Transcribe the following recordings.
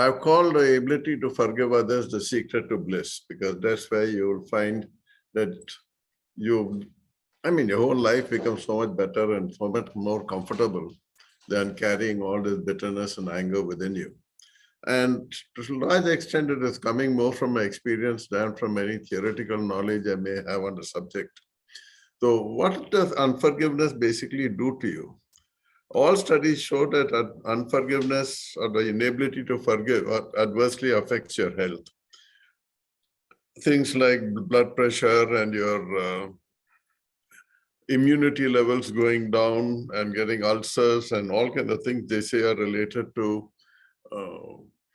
I've called the ability to forgive others the secret to bliss, because that's where you'll find that your whole life becomes so much better and so much more comfortable than carrying all this bitterness and anger within you. And to a large extent, it is coming more from my experience than from any theoretical knowledge I may have on the subject. So what does unforgiveness basically do to you? All studies show that unforgiveness or the inability to forgive adversely affects your health. Things like blood pressure and your immunity levels going down and getting ulcers and all kinds of things they say are related to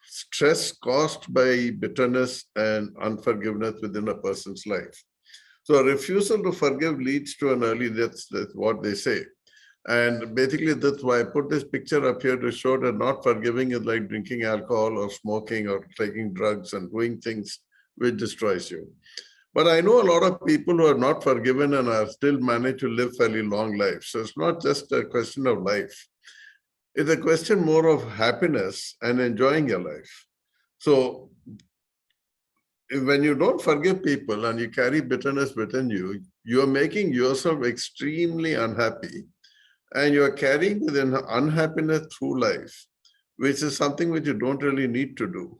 stress caused by bitterness and unforgiveness within a person's life. So a refusal to forgive leads to an early death, that's what they say. And basically that's why I put this picture up here to show that not forgiving is like drinking alcohol or smoking or taking drugs and doing things which destroys you. But I know a lot of people who are not forgiven and are still managed to live fairly long lives. So it's not just a question of life. It's a question more of happiness and enjoying your life. So when you don't forgive people and you carry bitterness within you, you're making yourself extremely unhappy and you're carrying the unhappiness through life, which is something which you don't really need to do.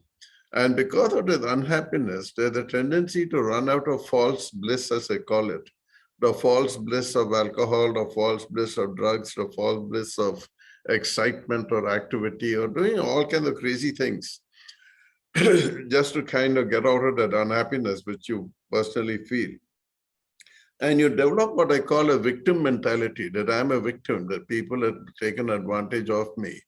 And because of this unhappiness, there's a tendency to run out of false bliss, as I call it. The false bliss of alcohol, the false bliss of drugs, the false bliss of excitement or activity or doing all kinds of crazy things just to kind of get out of that unhappiness which you personally feel. And you develop what I call a victim mentality, that I'm a victim, that people have taken advantage of me,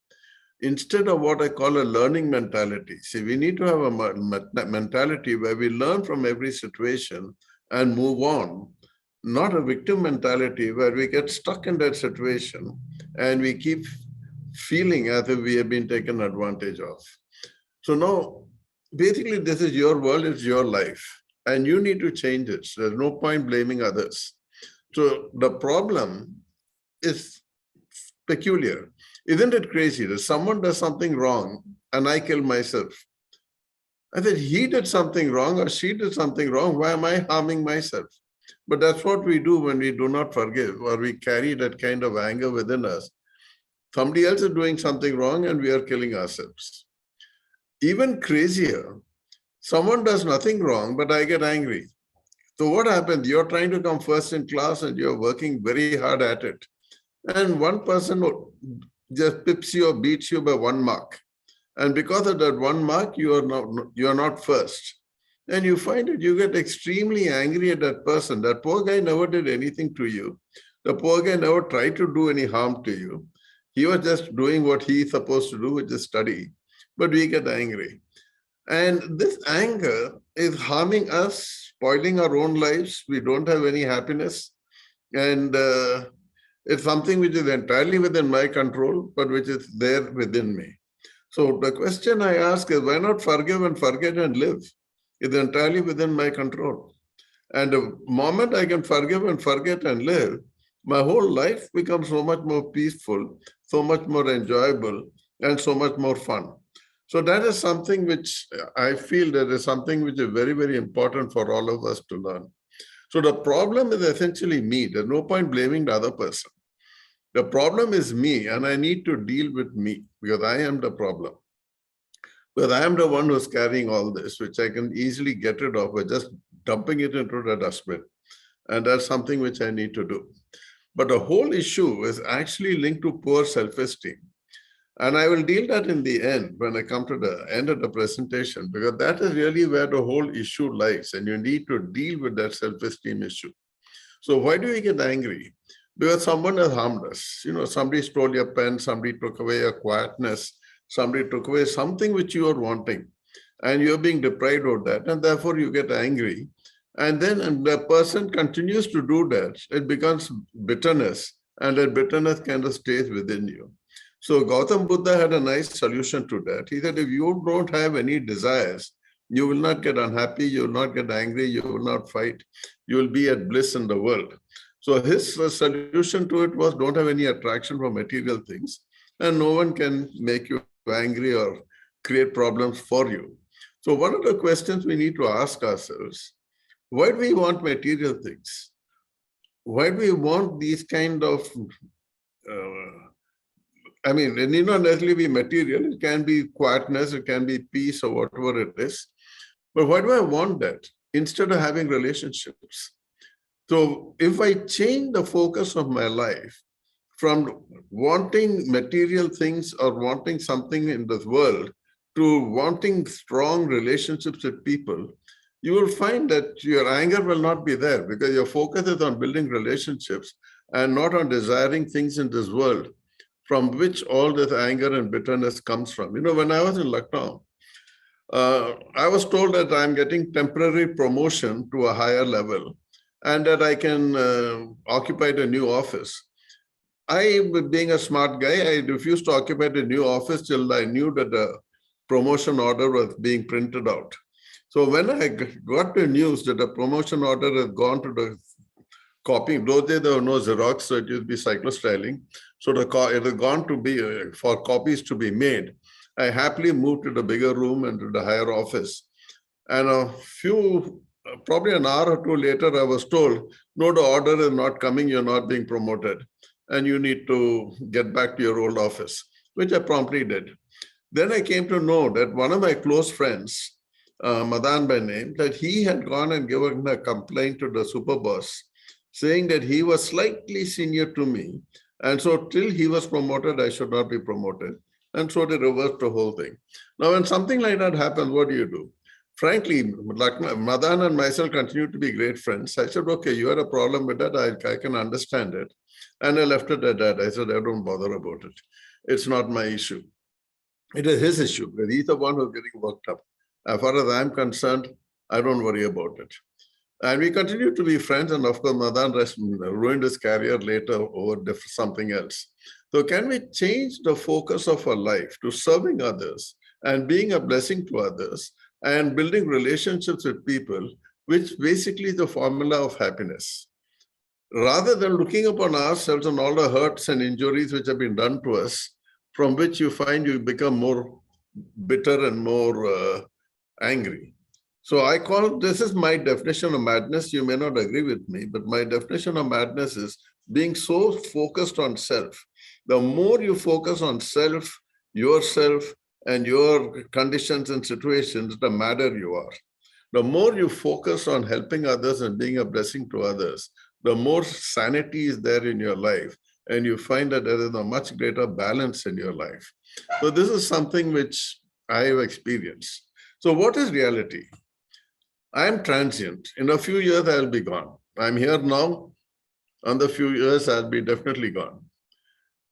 instead of what I call a learning mentality. See, we need to have a mentality where we learn from every situation and move on, not a victim mentality where we get stuck in that situation and we keep feeling as if we have been taken advantage of. So now, basically, this is your world, it's your life, and you need to change it. So there's no point blaming others. So the problem is peculiar. Isn't it crazy that someone does something wrong and I kill myself? I said, he did something wrong or she did something wrong. Why am I harming myself? But that's what we do when we do not forgive or we carry that kind of anger within us. Somebody else is doing something wrong and we are killing ourselves. Even crazier, someone does nothing wrong, but I get angry. So what happens? You're trying to come first in class and you're working very hard at it. And one person just pips you or beats you by 1 mark. And because of that 1 mark, you are not first. And you find that you get extremely angry at that person. That poor guy never did anything to you. The poor guy never tried to do any harm to you. He was just doing what he's supposed to do, which is study. But we get angry. And this anger is harming us, spoiling our own lives. We don't have any happiness. And it's something which is entirely within my control, but which is there within me. So the question I ask is, why not forgive and forget and live? It's entirely within my control. And the moment I can forgive and forget and live, my whole life becomes so much more peaceful, so much more enjoyable, and so much more fun. So that is something which I feel that is something which is very, very important for all of us to learn. So the problem is essentially me. There's no point blaming the other person. The problem is me, and I need to deal with me because I am the problem. Because I am the one who's carrying all this, which I can easily get rid of by just dumping it into the dustbin. And that's something which I need to do. But the whole issue is actually linked to poor self-esteem. And I will deal that in the end when I come to the end of the presentation, because that is really where the whole issue lies. And you need to deal with that self-esteem issue. So why do we get angry? Because someone has harmed us. You know, somebody stole your pen, somebody took away your quietness, somebody took away something which you are wanting, and you're being deprived of that, and therefore you get angry. And then the person continues to do that, it becomes bitterness, and that bitterness kind of stays within you. So Gautam Buddha had a nice solution to that. He said, if you don't have any desires, you will not get unhappy, you will not get angry, you will not fight, you will be at bliss in the world. So his solution to it was, don't have any attraction for material things, and no one can make you angry or create problems for you. So one of the questions we need to ask ourselves, why do we want material things? Why do we want these kind of, I mean, it need not necessarily be material, it can be quietness, it can be peace or whatever it is. But why do I want that instead of having relationships? So if I change the focus of my life from wanting material things or wanting something in this world to wanting strong relationships with people, you will find that your anger will not be there because your focus is on building relationships and not on desiring things in this world from which all this anger and bitterness comes from. You know, when I was in Lucknow, I was told that I'm getting temporary promotion to a higher level and that I can occupy a new office. I, being a smart guy, I refused to occupy the new office till I knew that the promotion order was being printed out. So when I got the news that the promotion order had gone to the copy, those days there were no Xerox, so it used to be cyclostyling. So it had gone to be for copies to be made. I happily moved to the bigger room and to the higher office. And probably an hour or two later, I was told, no, the order is not coming, you're not being promoted, and you need to get back to your old office, which I promptly did. Then I came to know that one of my close friends, Madan by name, that he had gone and given a complaint to the super boss, saying that he was slightly senior to me. And so till he was promoted, I should not be promoted. And so they reversed the whole thing. Now, when something like that happens, what do? Frankly, Madan and myself continue to be great friends. I said, okay, you had a problem with that. I can understand it. And I left it at that. I said, I don't bother about it. It's not my issue. It is his issue. He's the one who's getting worked up. As far as I'm concerned, I don't worry about it. And we continue to be friends. And of course, Madan ruined his career later over something else. So can we change the focus of our life to serving others and being a blessing to others and building relationships with people, which basically is the formula of happiness? Rather than looking upon ourselves and all the hurts and injuries which have been done to us, from which you find you become more bitter and more angry. So I call, this is my definition of madness. You may not agree with me, but my definition of madness is being so focused on self. The more you focus on self, yourself, and your conditions and situations, the madder you are. The more you focus on helping others and being a blessing to others, the more sanity is there in your life. And you find that there is a much greater balance in your life. So this is something which I have experienced. So what is reality? I am transient. In a few years, I'll be gone. I'm here now. Another few years, I'll be definitely gone.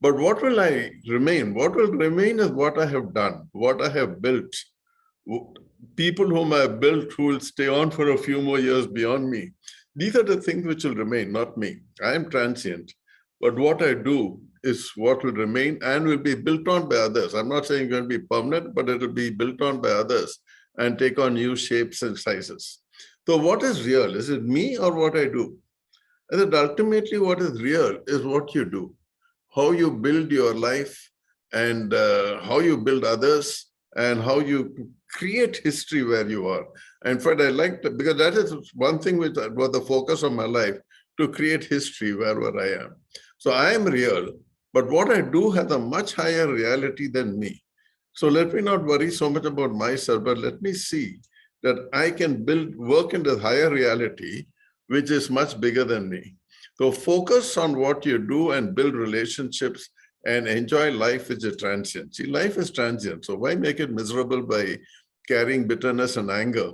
But what will I remain? What will remain is what I have done, what I have built. People whom I have built who will stay on for a few more years beyond me. These are the things which will remain, not me. I am transient. But what I do is what will remain and will be built on by others. I'm not saying it's going to be permanent, but it will be built on by others and take on new shapes and sizes. So what is real? Is it me or what I do? I said, ultimately, what is real is what you do, how you build your life and how you build others and how you create history where you are. In fact, I like that because that is one thing which was the focus of my life, to create history wherever I am. So I am real, but what I do has a much higher reality than me. So let me not worry so much about myself, but let me see that I can work in the higher reality, which is much bigger than me. So focus on what you do and build relationships and enjoy life, which is transient. See, life is transient. So why make it miserable by carrying bitterness and anger?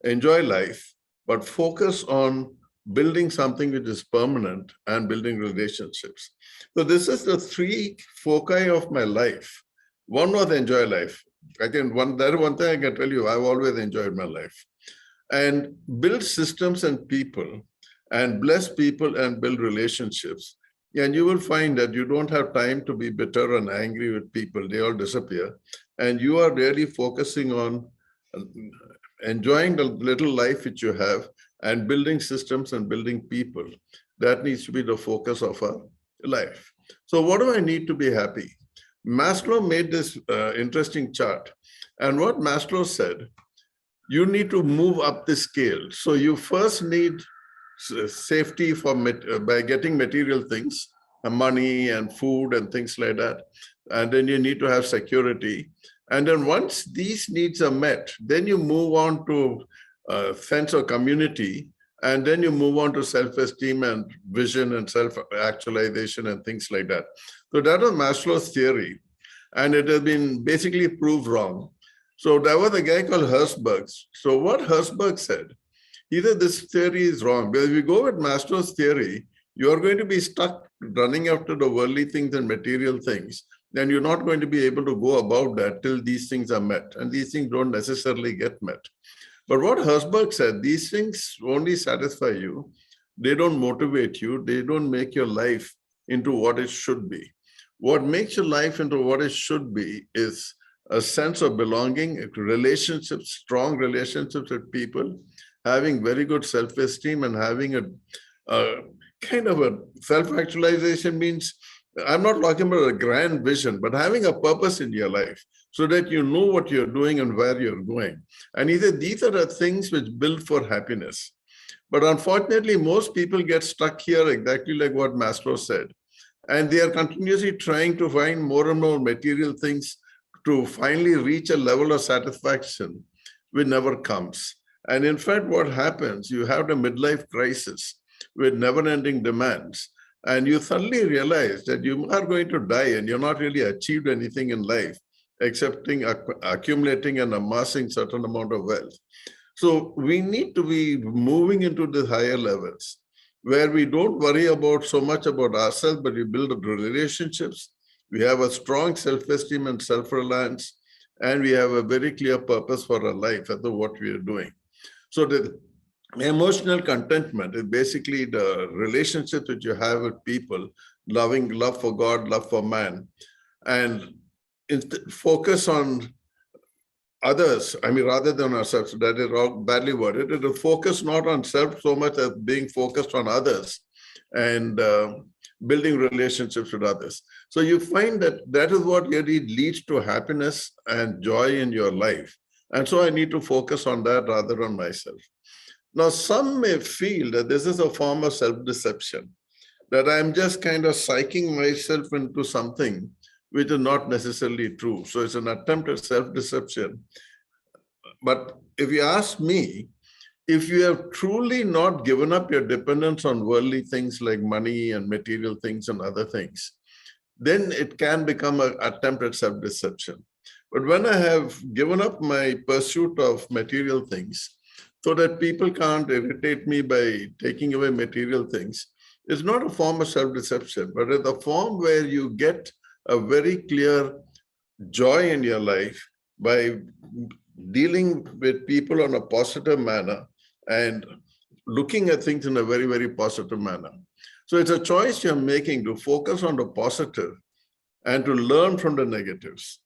Enjoy life, but focus on building something which is permanent and building relationships. So this is the three foci of my life. One was enjoy life. One thing I can tell you, I've always enjoyed my life. And build systems and people and bless people and build relationships. And you will find that you don't have time to be bitter and angry with people. They all disappear. And you are really focusing on enjoying the little life which you have and building systems and building people. That needs to be the focus of our life. So what do I need to be happy? Maslow made this interesting chart. And what Maslow said, you need to move up the scale. So you first need safety for by getting material things, money and food and things like that. And then you need to have security. And then once these needs are met, then you move on to sense of community, and then you move on to self-esteem and vision and self-actualization and things like that. So that was Maslow's theory, and it has been basically proved wrong. So there was a guy called Herzberg. So what Herzberg said, either this theory is wrong, but if you go with Maslow's theory, you are going to be stuck running after the worldly things and material things. Then you're not going to be able to go about that till these things are met. And these things don't necessarily get met. But what Herzberg said, these things only satisfy you. They don't motivate you. They don't make your life into what it should be. What makes your life into what it should be is a sense of belonging, relationships, strong relationships with people, having very good self-esteem, and having a kind of a self-actualization means, I'm not talking about a grand vision, but having a purpose in your life so that you know what you're doing and where you're going. And either these are the things which build for happiness. But unfortunately, most people get stuck here exactly like what Maslow said. And they are continuously trying to find more and more material things to finally reach a level of satisfaction which never comes. And in fact, what happens, you have the midlife crisis with never-ending demands. And you suddenly realize that you are going to die and you're not really achieved anything in life, except accumulating and amassing certain amount of wealth. So we need to be moving into the higher levels where we don't worry about so much about ourselves, but we build relationships. We have a strong self-esteem and self-reliance, and we have a very clear purpose for our life as to what we are doing. So the emotional contentment is basically the relationship that you have with people, love for God, love for man, and focus on others. I mean, rather than ourselves, that is all badly worded. It is focus not on self so much as being focused on others and building relationships with others. So you find that that is what really leads to happiness and joy in your life. And so I need to focus on that rather than myself. Now, some may feel that this is a form of self-deception, that I'm just kind of psyching myself into something which is not necessarily true. So it's an attempt at self-deception. But if you ask me, if you have truly not given up your dependence on worldly things like money and material things and other things, then it can become an attempt at self-deception. But when I have given up my pursuit of material things, so that people can't irritate me by taking away material things, it's not a form of self-deception, but it's a form where you get a very clear joy in your life by dealing with people in a positive manner and looking at things in a very, very positive manner. So it's a choice you're making to focus on the positive and to learn from the negatives.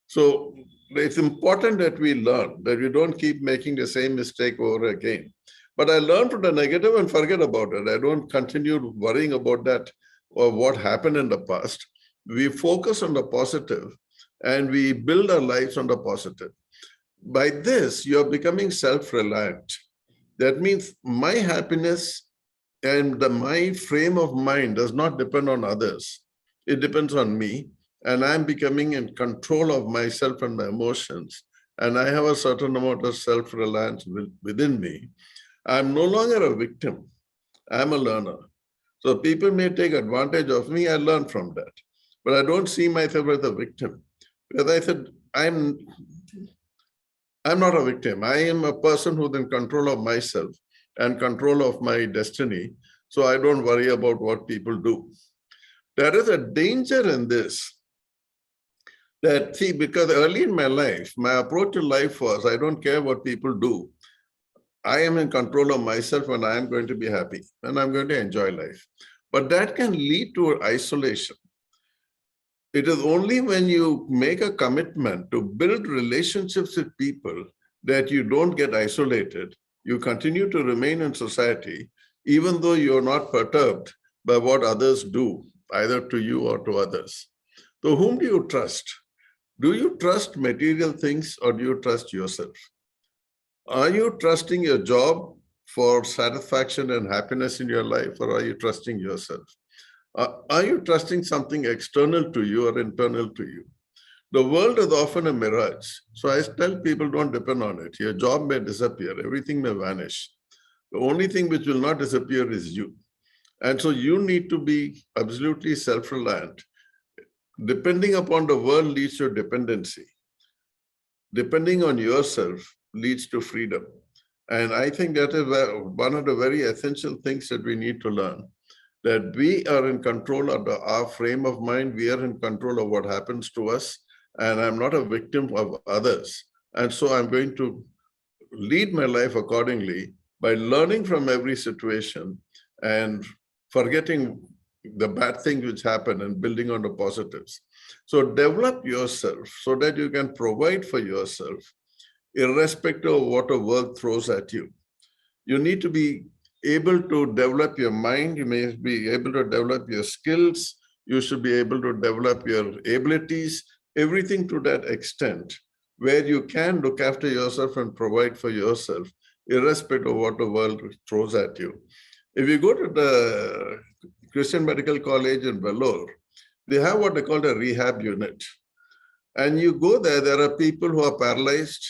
So it's important that we learn, that we don't keep making the same mistake over again. But I learn from the negative and forget about it. I don't continue worrying about that or what happened in the past. We focus on the positive and we build our lives on the positive. By this, you're becoming self-reliant. That means my happiness and my frame of mind does not depend on others. It depends on me. And I'm becoming in control of myself and my emotions. And I have a certain amount of self-reliance within me. I'm no longer a victim. I'm a learner. So people may take advantage of me. I learn from that. But I don't see myself as a victim. As I said, I'm not a victim. I am a person who's in control of myself and control of my destiny. So I don't worry about what people do. There is a danger in this. That, see, because early in my life, my approach to life was, I don't care what people do. I am in control of myself and I am going to be happy and I'm going to enjoy life. But that can lead to isolation. It is only when you make a commitment to build relationships with people that you don't get isolated. You continue to remain in society, even though you're not perturbed by what others do, either to you or to others. So whom do you trust? Do you trust material things or do you trust yourself? Are you trusting your job for satisfaction and happiness in your life, or are you trusting yourself? Are you trusting something external to you or internal to you? The world is often a mirage. So I tell people, don't depend on it. Your job may disappear, everything may vanish. The only thing which will not disappear is you. And so you need to be absolutely self-reliant. Depending upon the world leads to dependency. Depending on yourself leads to freedom. And I think that is one of the very essential things that we need to learn, that we are in control of our frame of mind. We are in control of what happens to us. And I'm not a victim of others. And so I'm going to lead my life accordingly by learning from every situation and forgetting the bad things which happen and building on the positives. So develop yourself so that you can provide for yourself, irrespective of what the world throws at you. You need to be able to develop your mind. You may be able to develop your skills. You should be able to develop your abilities, everything to that extent where you can look after yourself and provide for yourself, irrespective of what the world throws at you. If you go to the Christian Medical College in Vellore, they have what they call a rehab unit. And you go there, there are people who are paralyzed.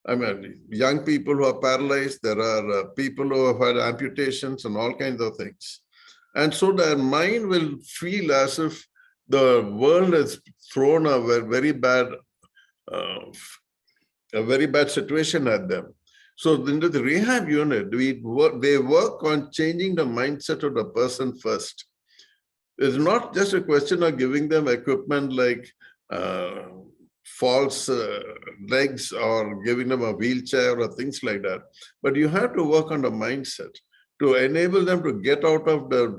I mean, young people who are paralyzed. There are people who have had amputations and all kinds of things. And so their mind will feel as if the world has thrown a very bad situation at them. So into the rehab unit, they work on changing the mindset of the person first. It's not just a question of giving them equipment like false legs or giving them a wheelchair or things like that. But you have to work on the mindset to enable them to get out of the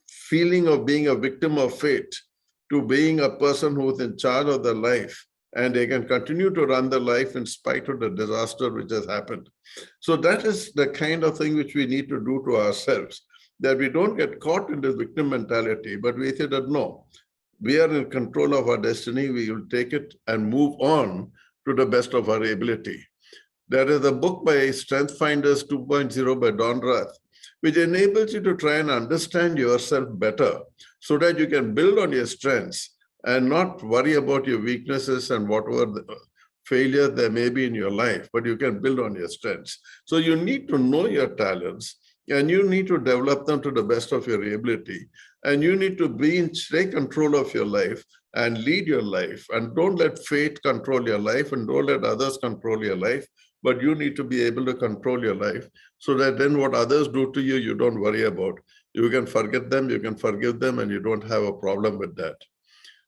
feeling of being a victim of fate to being a person who is in charge of their life, and they can continue to run their life in spite of the disaster which has happened. So that is the kind of thing which we need to do to ourselves, that we don't get caught in this victim mentality, but we say that no, we are in control of our destiny. We will take it and move on to the best of our ability. There is a book by Strength Finders 2.0 by Don Rath, which enables you to try and understand yourself better so that you can build on your strengths and not worry about your weaknesses and whatever failure there may be in your life, but you can build on your strengths. So you need to know your talents and you need to develop them to the best of your ability. And you need to take control of your life and lead your life. And don't let fate control your life and don't let others control your life. But you need to be able to control your life so that then what others do to you, you don't worry about. You can forget them, you can forgive them, and you don't have a problem with that.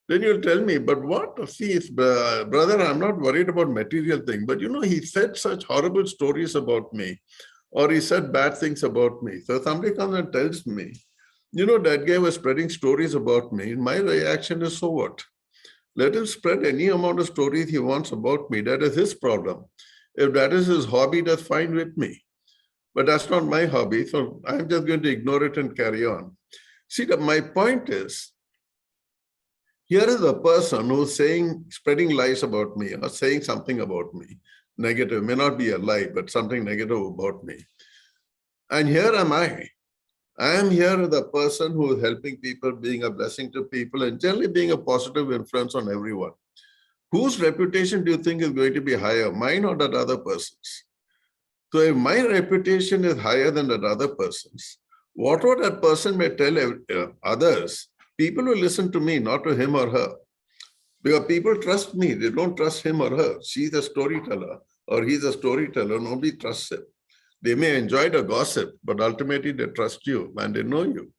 Then you'll tell me, but what? See, brother, I'm not worried about material things. But you know, he said such horrible stories about me, or he said bad things about me. So somebody comes and tells me, you know, that guy was spreading stories about me. My reaction is, so what? Let him spread any amount of stories he wants about me. That is his problem. If that is his hobby, that's fine with me. But that's not my hobby. So I'm just going to ignore it and carry on. See, my point is, here is a person who's spreading lies about me or saying something about me, negative, may not be a lie, but something negative about me. And here am I. I am here as a person who is helping people, being a blessing to people, and generally being a positive influence on everyone. Whose reputation do you think is going to be higher, mine or that other person's? So if my reputation is higher than that other person's, whatever that person may tell others, people will listen to me, not to him or her. Because people trust me, they don't trust him or her. She's a storyteller or he's a storyteller, nobody trusts him. They may enjoy the gossip, but ultimately they trust you and they know you.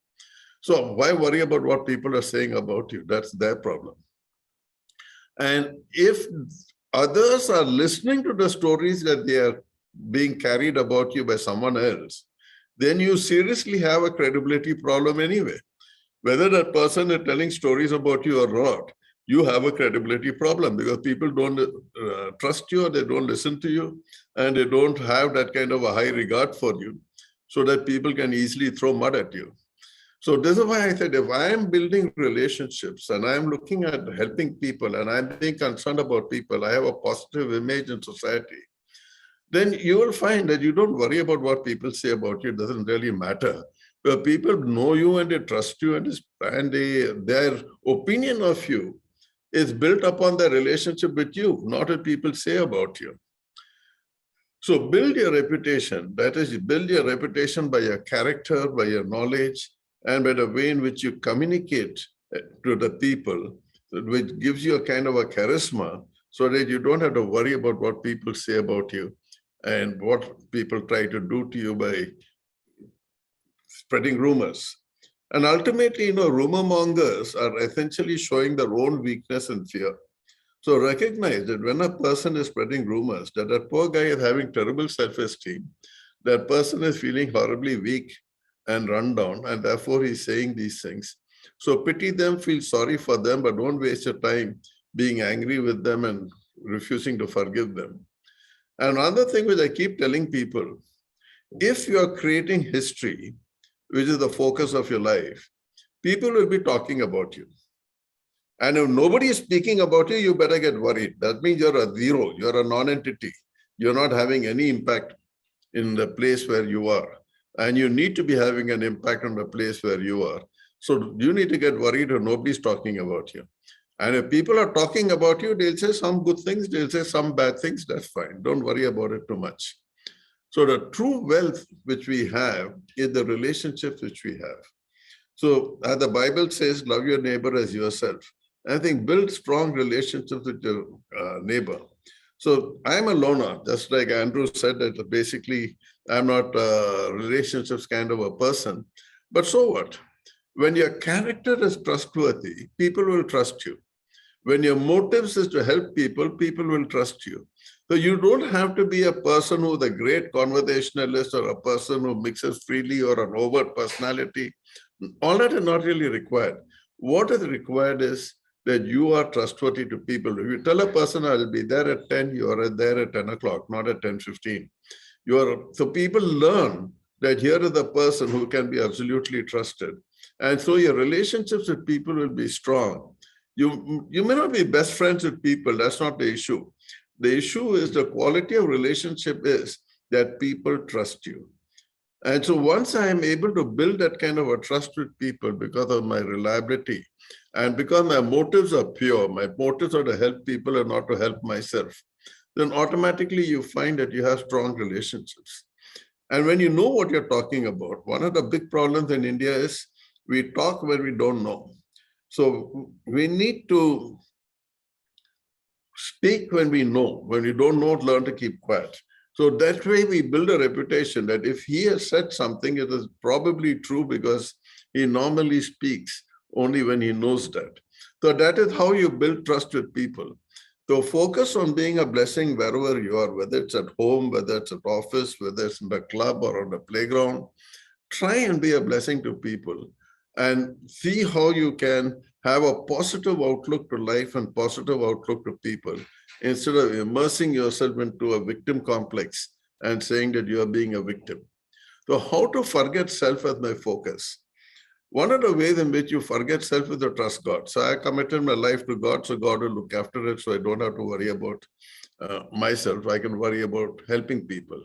So why worry about what people are saying about you? That's their problem. And if others are listening to the stories that they are being carried about you by someone else, then you seriously have a credibility problem anyway. Whether that person is telling stories about you or not, you have a credibility problem because people don't trust you or they don't listen to you and they don't have that kind of a high regard for you so that people can easily throw mud at you. So this is why I said, if I am building relationships and I'm looking at helping people and I'm being concerned about people, I have a positive image in society, then you will find that you don't worry about what people say about you. It doesn't really matter. But people know you and they trust you, and their opinion of you is built upon their relationship with you, not what people say about you. So build your reputation. That is, you build your reputation by your character, by your knowledge, and by the way in which you communicate to the people, which gives you a kind of a charisma, so that you don't have to worry about what people say about you and what people try to do to you by spreading rumors. And ultimately, rumor mongers are essentially showing their own weakness and fear. So recognize that when a person is spreading rumors, that poor guy is having terrible self-esteem, that person is feeling horribly weak and run down, and therefore he's saying these things. So pity them, feel sorry for them, but don't waste your time being angry with them and refusing to forgive them. And another thing which I keep telling people, if you are creating history, which is the focus of your life, people will be talking about you. And if nobody is speaking about you, you better get worried. That means you're a zero, you're a non-entity. You're not having any impact in the place where you are. And you need to be having an impact on the place where you are. So you need to get worried if nobody's talking about you. And if people are talking about you, they'll say some good things, they'll say some bad things, that's fine. Don't worry about it too much. So the true wealth which we have is the relationships which we have. So as the Bible says, love your neighbor as yourself. I think build strong relationships with your neighbor. So I'm a loner, just like Andrew said, that basically I'm not a relationships kind of a person. But so what? When your character is trustworthy, people will trust you. When your motives is to help people, people will trust you. So you don't have to be a person who's a great conversationalist or a person who mixes freely or an overt personality. All that is not really required. What is required is that you are trustworthy to people. If you tell a person, I'll be there at 10, you are there at 10 o'clock, not at 10:15. So people learn that here is the person who can be absolutely trusted. And so your relationships with people will be strong. You may not be best friends with people, that's not the issue. The issue is the quality of relationship is that people trust you. And so once I am able to build that kind of a trust with people because of my reliability and because my motives are pure, my motives are to help people and not to help myself, then automatically you find that you have strong relationships. And when you know what you're talking about, one of the big problems in India is we talk when we don't know. So we need to speak when we know. When we don't know, learn to keep quiet. So that way we build a reputation that if he has said something, it is probably true because he normally speaks only when he knows that. So that is how you build trust with people. So focus on being a blessing wherever you are, whether it's at home, whether it's at office, whether it's in the club or on the playground. Try and be a blessing to people and see how you can have a positive outlook to life and positive outlook to people instead of immersing yourself into a victim complex and saying that you are being a victim. So how to forget self as my focus? One of the ways in which you forget self is to trust God. So I committed my life to God, so God will look after it, so I don't have to worry about myself. I can worry about helping people.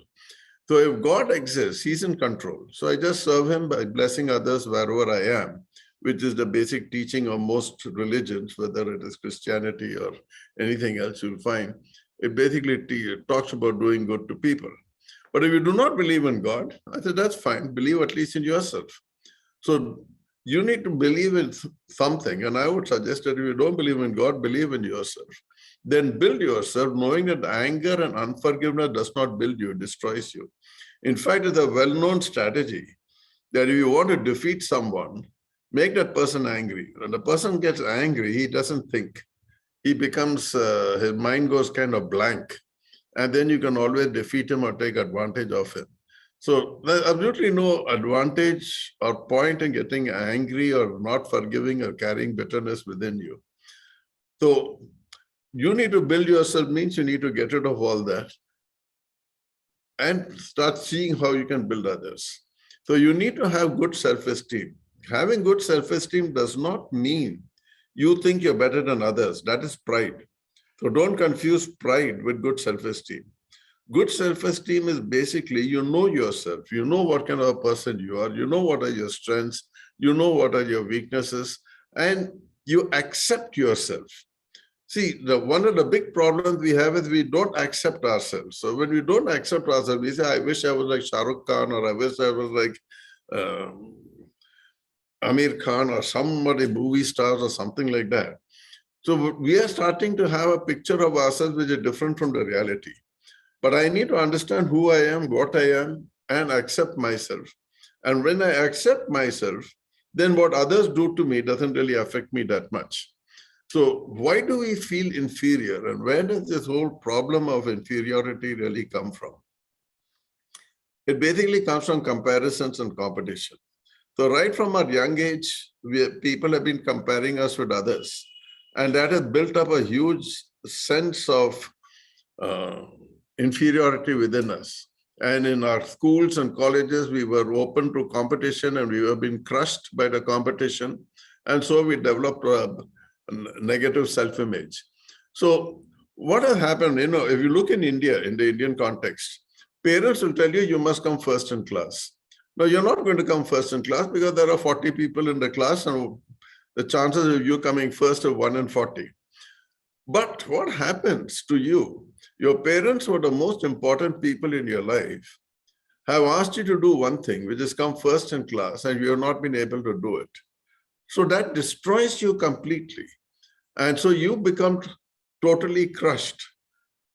So if God exists, he's in control. So I just serve him by blessing others wherever I am, which is the basic teaching of most religions, whether it is Christianity or anything else you'll find. It basically talks about doing good to people. But if you do not believe in God, I said, that's fine. Believe at least in yourself. So you need to believe in something. And I would suggest that if you don't believe in God, believe in yourself. Then build yourself, knowing that anger and unforgiveness does not build you, it destroys you. In fact, it's a well-known strategy that if you want to defeat someone, make that person angry. When the person gets angry, he doesn't think. He becomes, his mind goes kind of blank. And then you can always defeat him or take advantage of him. So there's absolutely no advantage or point in getting angry or not forgiving or carrying bitterness within you. So you need to build yourself means you need to get rid of all that and start seeing how you can build others. So you need to have good self-esteem. Having good self-esteem does not mean you think you're better than others. That is pride. So don't confuse pride with good self-esteem. Good self-esteem is basically you know yourself, you know what kind of a person you are, you know what are your strengths, you know what are your weaknesses, and you accept yourself. See, one of the big problems we have is we don't accept ourselves. So when we don't accept ourselves, we say, I wish I was like Shah Rukh Khan, or I wish I was like uh, Amir Khan, or somebody movie stars or something like that. So we are starting to have a picture of ourselves which is different from the reality. But I need to understand who I am, what I am, and accept myself. And when I accept myself, then what others do to me doesn't really affect me that much. So why do we feel inferior? And where does this whole problem of inferiority really come from? It basically comes from comparisons and competition. So right from our young age, people have been comparing us with others. And that has built up a huge sense of inferiority within us. And in our schools and colleges, we were open to competition and we were being crushed by the competition. And so we developed a negative self-image. So what has happened, if you look in India, in the Indian context, parents will tell you, you must come first in class. Now, you're not going to come first in class because there are 40 people in the class and the chances of you coming first are 1 in 40. But what happens to you? Your parents, who are the most important people in your life, have asked you to do one thing, which is come first in class, and you have not been able to do it. So that destroys you completely. And so you become totally crushed.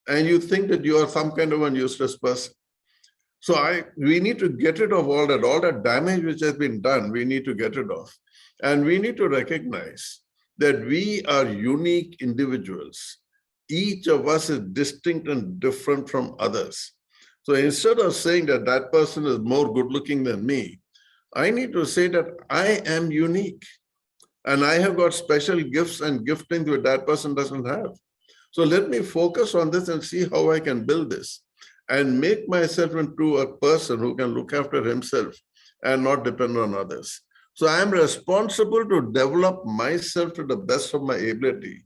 And you think that you are some kind of a useless person. So we need to get rid of all that damage which has been done, we need to get rid of. And we need to recognize that we are unique individuals. Each of us is distinct and different from others. So instead of saying that that person is more good looking than me, I need to say that I am unique. And I have got special gifts and giftings that that person doesn't have. So let me focus on this and see how I can build this and make myself into a person who can look after himself and not depend on others. So I am responsible to develop myself to the best of my ability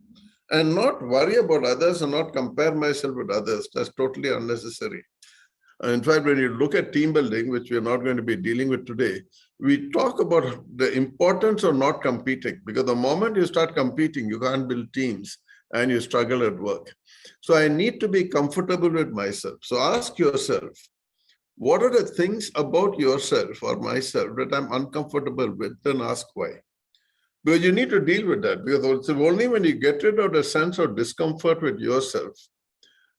and not worry about others and not compare myself with others. That's totally unnecessary. In fact, when you look at team building, which we are not going to be dealing with today, we talk about the importance of not competing, because the moment you start competing, you can't build teams and you struggle at work. So I need to be comfortable with myself. So ask yourself, what are the things about yourself or myself that I'm uncomfortable with? Then ask why. Because you need to deal with that, because it's only when you get rid of the sense of discomfort with yourself.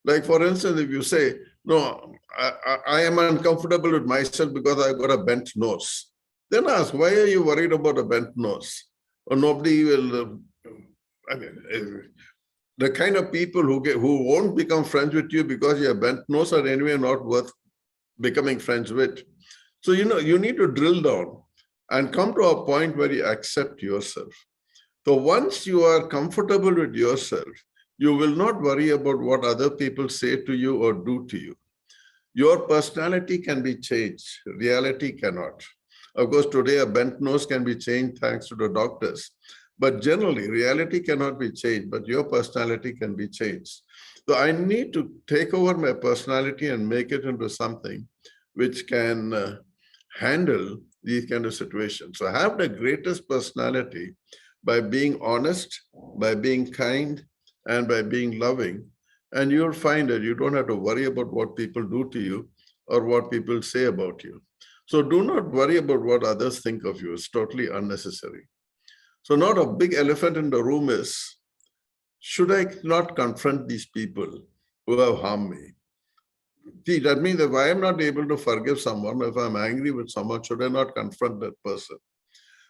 Like, for instance, if you say, no, I am uncomfortable with myself because I've got a bent nose, then ask, why are you worried about a bent nose? Or nobody will, the kind of people who won't become friends with you because you have bent nose are anyway not worth becoming friends with. So, you need to drill down and come to a point where you accept yourself. So once you are comfortable with yourself, you will not worry about what other people say to you or do to you. Your personality can be changed. Reality cannot. Of course, today a bent nose can be changed thanks to the doctors. But generally, reality cannot be changed, but your personality can be changed. So I need to take over my personality and make it into something which can handle these kind of situations. So have the greatest personality by being honest, by being kind, and by being loving. And you'll find that you don't have to worry about what people do to you or what people say about you. So do not worry about what others think of you. It's totally unnecessary. So now a big elephant in the room is, should I not confront these people who have harmed me? See, that means if I am not able to forgive someone, if I'm angry with someone, should I not confront that person?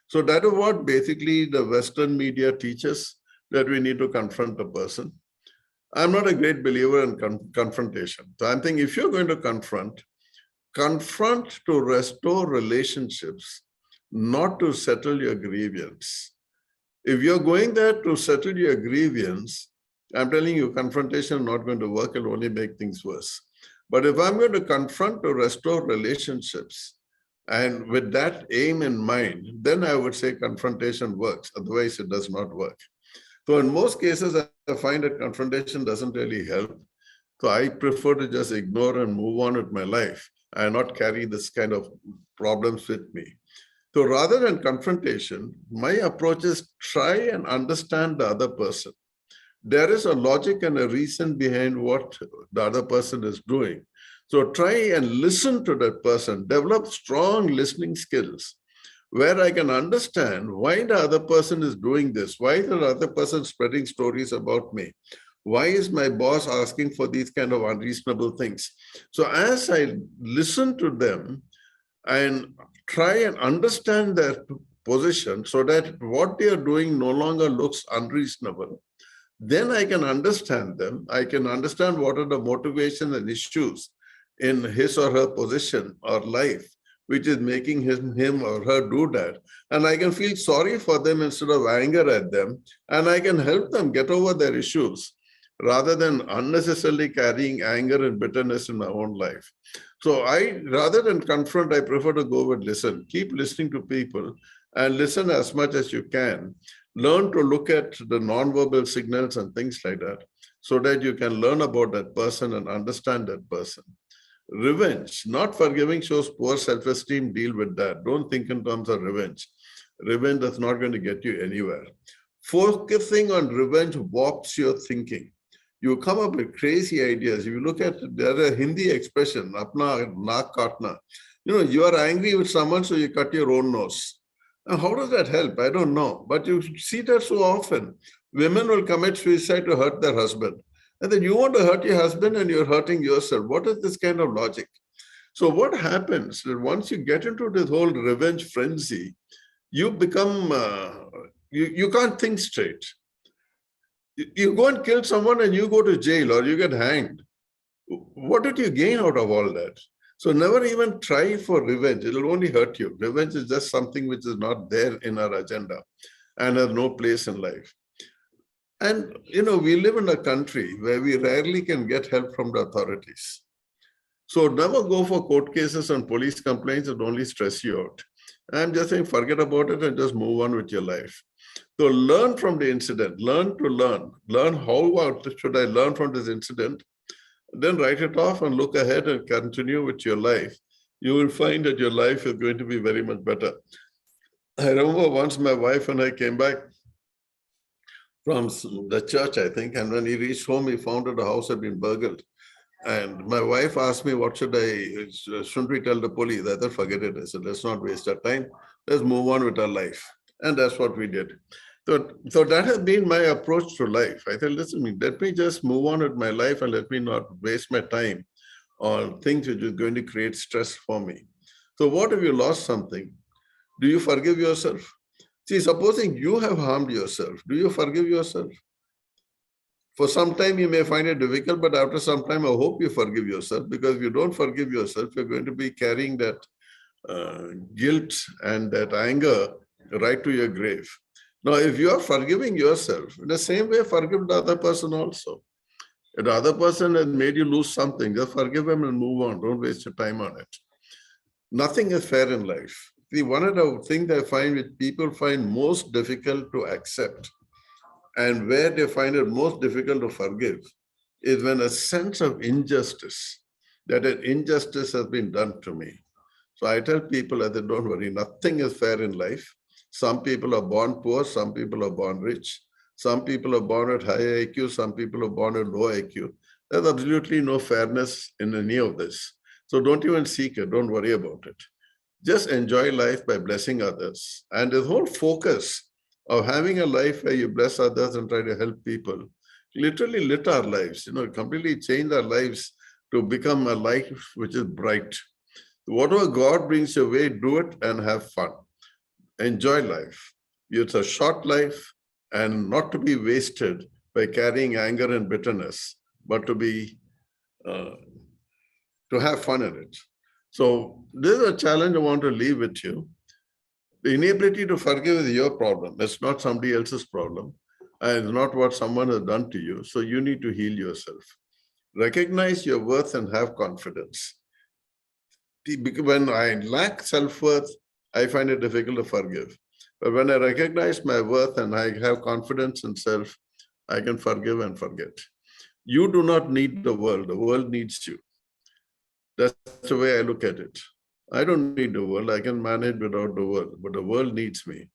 So that is what basically the Western media teaches, that we need to confront the person. I'm not a great believer in confrontation. So I'm thinking if you're going to confront to restore relationships, not to settle your grievance. If you're going there to settle your grievance, I'm telling you, confrontation is not going to work. It'll only make things worse. But if I'm going to confront to restore relationships, And with that aim in mind, then I would say confrontation works. Otherwise, it does not work. So in most cases, I find that confrontation doesn't really help. So I prefer to just ignore and move on with my life and not carry this kind of problems with me. So rather than confrontation, my approach is try and understand the other person. There is a logic and a reason behind what the other person is doing. So try and listen to that person, develop strong listening skills where I can understand why the other person is doing this, why the other person is spreading stories about me. Why is my boss asking for these kind of unreasonable things? So as I listen to them and try and understand their position so that what they are doing no longer looks unreasonable, then I can understand them. I can understand what are the motivations and issues in his or her position or life, which is making him or her do that. And I can feel sorry for them instead of anger at them. And I can help them get over their issues rather than unnecessarily carrying anger and bitterness in my own life. So rather than confront, I prefer to go with listen. Keep listening to people and listen as much as you can. Learn to look at the nonverbal signals and things like that so that you can learn about that person and understand that person. Revenge, not forgiving shows poor self-esteem. Deal with that. Don't think in terms of revenge. Revenge is not going to get you anywhere. Focusing on revenge warps your thinking. You come up with crazy ideas. If you look at the Hindi expression, apna naak katna. You are angry with someone, so you cut your own nose. Now, how does that help? I don't know. But you see that so often. Women will commit suicide to hurt their husband. And then you want to hurt your husband and you're hurting yourself. What is this kind of logic? So what happens that once you get into this whole revenge frenzy, you become, you can't think straight. You go and kill someone and you go to jail or you get hanged. What did you gain out of all that? So never even try for revenge. It'll only hurt you. Revenge is just something which is not there in our agenda and has no place in life. And, we live in a country where we rarely can get help from the authorities. So never go for court cases and police complaints that only stress you out. I'm just saying, forget about it and just move on with your life. So learn from the incident, learn to learn. Learn how should I learn from this incident? Then write it off and look ahead and continue with your life. You will find that your life is going to be very much better. I remember once my wife and I came back from the church, I think, and when he reached home, he found that the house had been burgled. And my wife asked me, shouldn't we tell the police? I said, forget it. I said, let's not waste our time. Let's move on with our life. And that's what we did. So that has been my approach to life. I said, listen, let me just move on with my life and let me not waste my time on things which is going to create stress for me. So what if you lost something? Do you forgive yourself? See, supposing you have harmed yourself, do you forgive yourself? For some time, you may find it difficult, but after some time, I hope you forgive yourself, because if you don't forgive yourself, you're going to be carrying that guilt and that anger right to your grave. Now, if you are forgiving yourself, in the same way, forgive the other person also. If the other person has made you lose something, just forgive him and move on. Don't waste your time on it. Nothing is fair in life. See, one of the things I find which people find most difficult to accept and where they find it most difficult to forgive is when a sense of injustice, that an injustice has been done to me. So I tell people that don't worry, nothing is fair in life. Some people are born poor, some people are born rich. Some people are born at high IQ, some people are born at low IQ. There's absolutely no fairness in any of this. So don't even seek it, don't worry about it. Just enjoy life by blessing others. And the whole focus of having a life where you bless others and try to help people literally lit our lives, completely changed our lives to become a life which is bright. Whatever God brings your way, do it and have fun. Enjoy life. It's a short life and not to be wasted by carrying anger and bitterness, but to have fun in it. So this is a challenge I want to leave with you. The inability to forgive is your problem. It's not somebody else's problem. And it's not what someone has done to you. So you need to heal yourself. Recognize your worth and have confidence. Because when I lack self-worth, I find it difficult to forgive. But when I recognize my worth and I have confidence in self, I can forgive and forget. You do not need the world needs you. That's the way I look at it. I don't need the world, I can manage without the world, but the world needs me.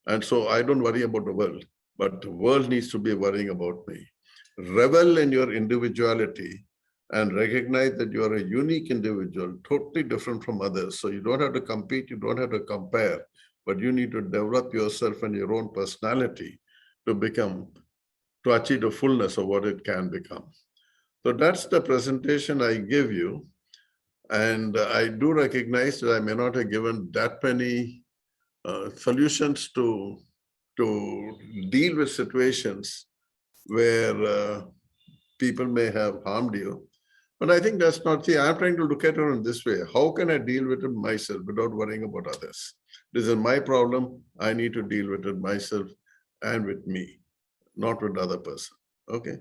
And so I don't worry about the world, but the world needs to be worrying about me. Revel in your individuality and recognize that you are a unique individual, totally different from others. So you don't have to compete, you don't have to compare, but you need to develop yourself and your own personality to become, to achieve the fullness of what it can become. So that's the presentation I give you. And I do recognize that I may not have given that many solutions to deal with situations where people may have harmed you. But I think that's not, see, I'm trying to look at it in this way. How can I deal with it myself without worrying about others? This is my problem. I need to deal with it myself and with me, not with the other person. Okay.